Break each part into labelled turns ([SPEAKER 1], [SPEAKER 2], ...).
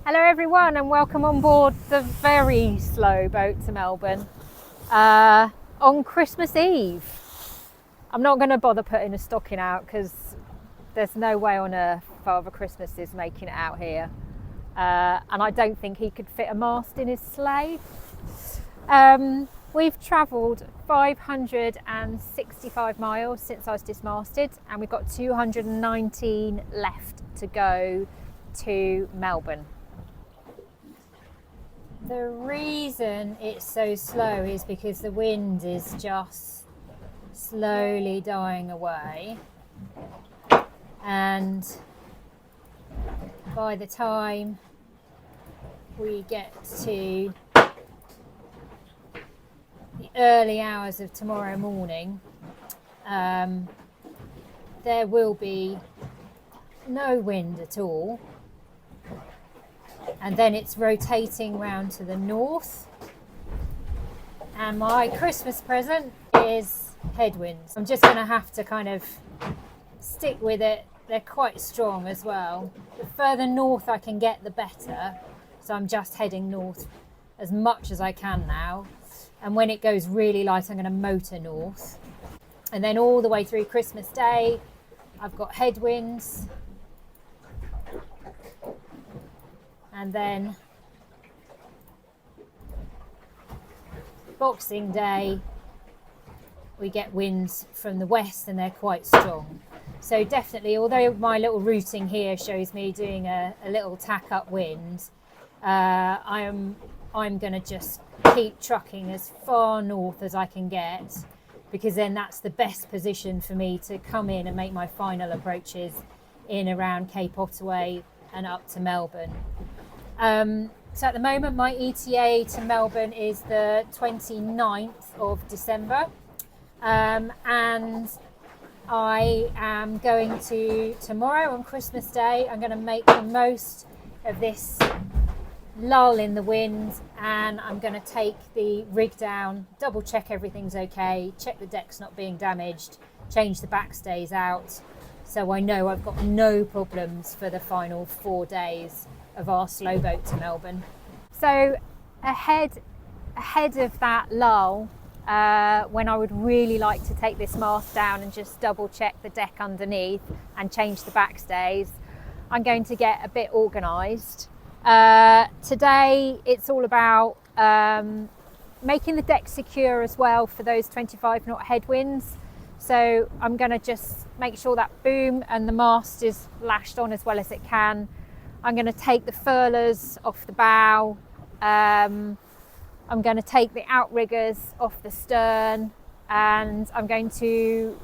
[SPEAKER 1] Hello everyone and welcome on board the very slow boat to Melbourne on Christmas Eve. I'm not going to bother putting a stocking out because there's no way on earth Father Christmas is making it out here, and I don't think he could fit a mast in his sleigh. We've travelled 565 miles since I was dismasted, and we've got 219 left to go to Melbourne. The reason it's so slow is because the wind is just slowly dying away, and by the time we get to the early hours of tomorrow morning, there will be no wind at all. And then it's rotating round to the north, and my Christmas present is headwinds. I'm just going to have to kind of stick with it. They're quite strong as well. The further north I can get, the better. So I'm just heading north as much as I can now, and when it goes really light I'm going to motor north, and then all the way through Christmas Day I've got headwinds. And then Boxing Day, we get winds from the west and they're quite strong. So definitely, although my little routing here shows me doing a little tack up wind, I'm going to just keep trucking as far north as I can get, because then that's the best position for me to come in and make my final approaches in around Cape Otway and up to Melbourne. So at the moment my ETA to Melbourne is the 29th of December, and I am going to, tomorrow on Christmas Day, I'm going to make the most of this lull in the wind, and I'm going to take the rig down, double check everything's okay, check the deck's not being damaged, change the backstays out, so I know I've got no problems for the final 4 days of our slow boat to Melbourne. So ahead of that lull, when I would really like to take this mast down and just double check the deck underneath and change the backstays, I'm going to get a bit organised. Today it's all about making the deck secure as well for those 25 knot headwinds. So I'm going to just make sure that boom and the mast is lashed on as well as it can. I'm going to take the furlers off the bow. I'm going to take the outriggers off the stern, and I'm going to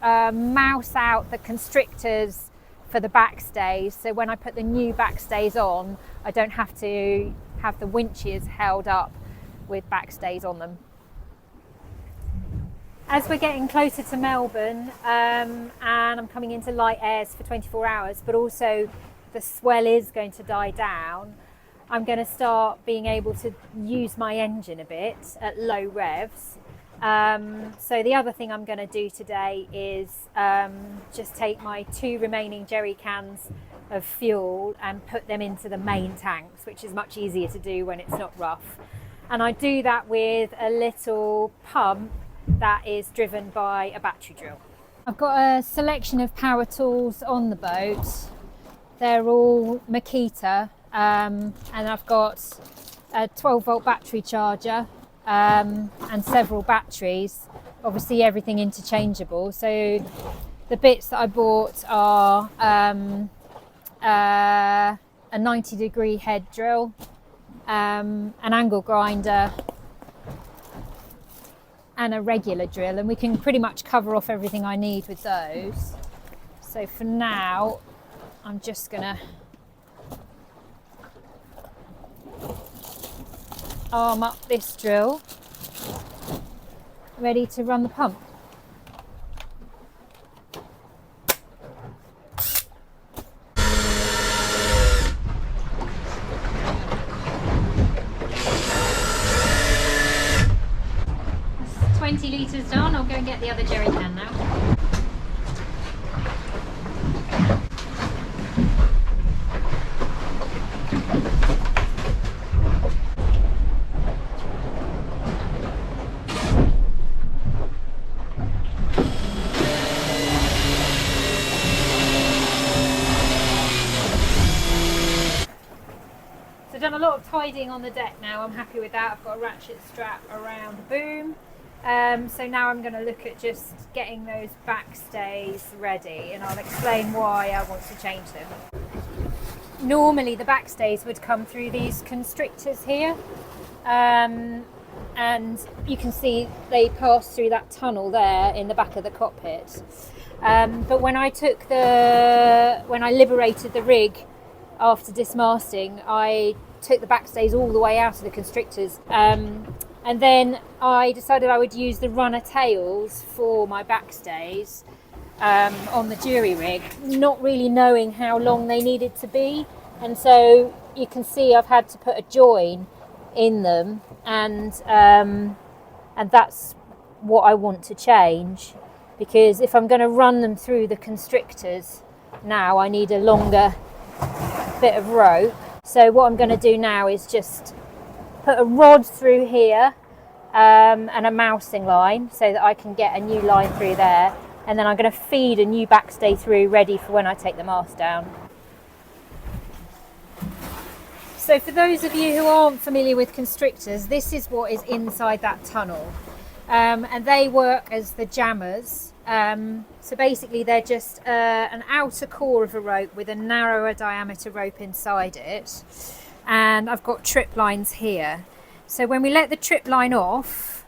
[SPEAKER 1] mouse out the constrictors for the backstays. So when I put the new backstays on, I don't have to have the winches held up with backstays on them. As we're getting closer to Melbourne, and I'm coming into light airs for 24 hours, but also the swell is going to die down, I'm going to start being able to use my engine a bit at low revs. So the other thing I'm going to do today is just take my 2 remaining jerry cans of fuel and put them into the main tanks, which is much easier to do when it's not rough. And I do that with a little pump that is driven by a battery drill. I've got a selection of power tools on the boat. They're all Makita, and I've got a 12-volt battery charger and several batteries, obviously everything interchangeable. So the bits that I bought are a 90-degree head drill, an angle grinder and a regular drill, and we can pretty much cover off everything I need with those. So for now I'm just gonna arm up this drill, ready to run the pump. That's 20 litres done. I'll go and get the other jerry can now. I've done a lot of tidying on the deck now. I'm happy with that. I've got a ratchet strap around the boom. So now I'm going to look at just getting those backstays ready, and I'll explain why I want to change them. Normally the backstays would come through these constrictors here, and you can see they pass through that tunnel there in the back of the cockpit. But when I liberated the rig after dismasting, I took the backstays all the way out of the constrictors, and then I decided I would use the runner tails for my backstays on the jury rig, not really knowing how long they needed to be. And so you can see I've had to put a join in them, and that's what I want to change, because if I'm going to run them through the constrictors now, I need a longer bit of rope. So what I'm going to do now is just put a rod through here and a mousing line so that I can get a new line through there, and then I'm going to feed a new backstay through, ready for when I take the mast down. So for those of you who aren't familiar with constrictors, this is what is inside that tunnel, and they work as the jammers. So basically they're just an outer core of a rope with a narrower diameter rope inside it, and I've got trip lines here. So when we let the trip line off,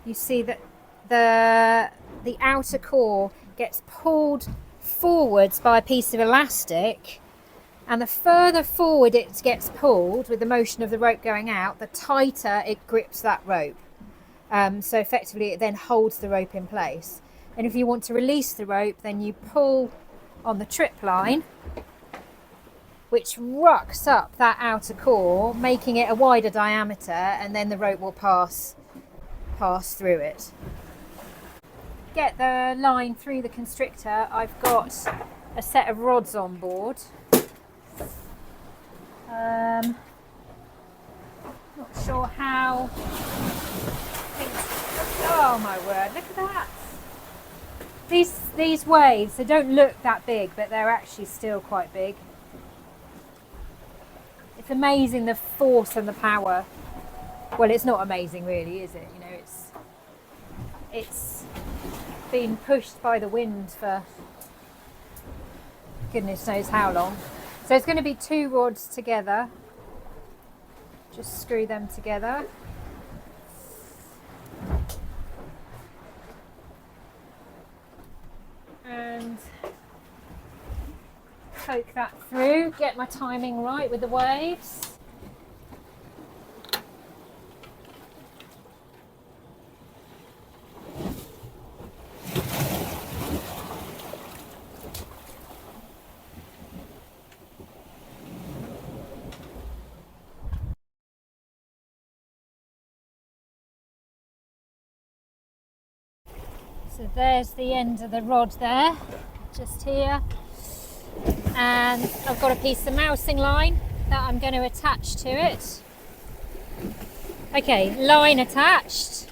[SPEAKER 1] you see that the outer core gets pulled forwards by a piece of elastic, and the further forward it gets pulled with the motion of the rope going out, the tighter it grips that rope. So effectively it then holds the rope in place. And if you want to release the rope, then you pull on the trip line, which rucks up that outer core, making it a wider diameter, and then the rope will pass through it. Get the line through the constrictor. I've got a set of rods on board. Not sure how. Oh my word! Look at that. These waves, they don't look that big, but they're actually still quite big. It's amazing the force and the power. Well, it's not amazing really, is it? You know, it's been pushed by the wind for goodness knows how long. So it's going to be two rods together. Just screw them together. And poke that through, get my timing right with the waves. So there's the end of the rod there, just here, and I've got a piece of mousing line that I'm going to attach to it. Okay, line attached.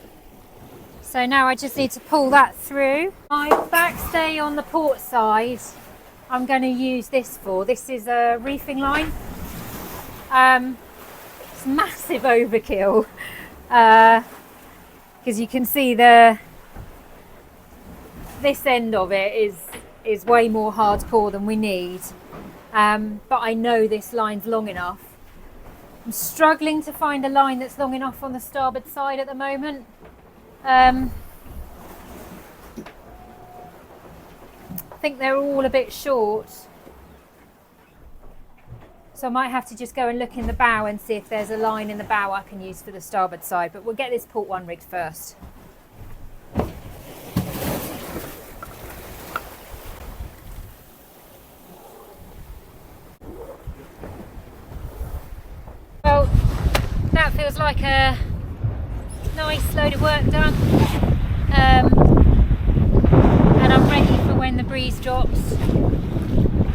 [SPEAKER 1] So now I just need to pull that through. My backstay on the port side, I'm going to use this for. This is a reefing line. It's massive overkill, because you can see this end of it is way more hardcore than we need, but I know this line's long enough. I'm struggling to find a line that's long enough on the starboard side at the moment. I think they're all a bit short, so I might have to just go and look in the bow and see if there's a line in the bow I can use for the starboard side, but we'll get this port one rigged first. Well, that feels like a nice load of work done, and I'm ready for when the breeze drops.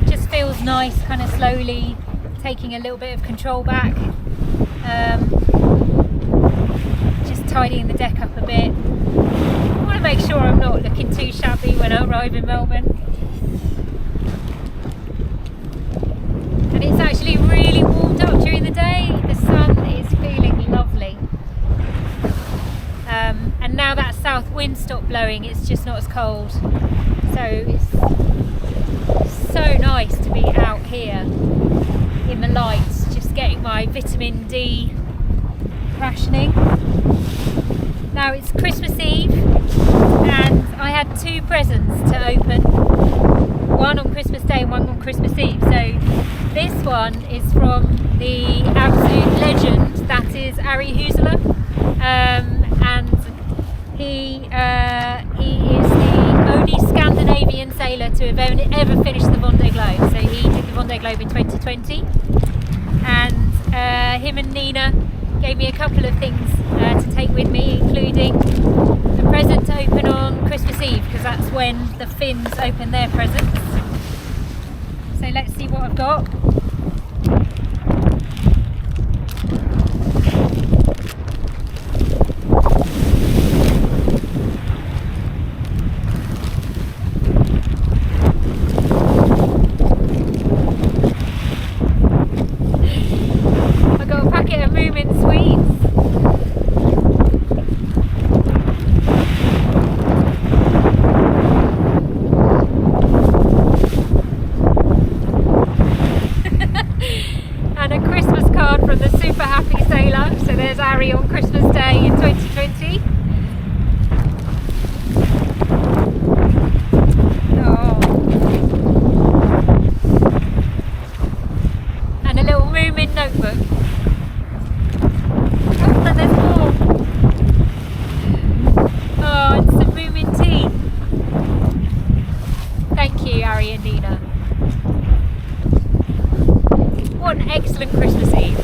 [SPEAKER 1] Just feels nice, kind of slowly taking a little bit of control back, just tidying the deck up a bit. I want to make sure I'm not looking too shabby when I arrive in Melbourne. And it's actually really warmed up during the day. wind stopped blowing, it's just not as cold. So it's so nice to be out here in the lights, just getting my vitamin D rationing. Now it's Christmas Eve and I had 2 presents to open, one on Christmas Day and one on Christmas Eve. So this one is from the absolute legend that is Ari Huseler, and he is the only Scandinavian sailor to have ever finished the Vendée Globe. So he did the Vendée Globe in 2020, and him and Nina gave me a couple of things to take with me, including a present to open on Christmas Eve, because that's when the Finns open their presents. So let's see what I've got. I got a packet of Moomin sweets. And a Christmas card from the Super Happy Sailor. So there's Ari on Christmas Day in 2020. Oh. And a little Moomin notebook. Oh, and there's more. Oh, and some Moomin tea. Thank you, Ari and Nina. What an excellent Christmas Eve.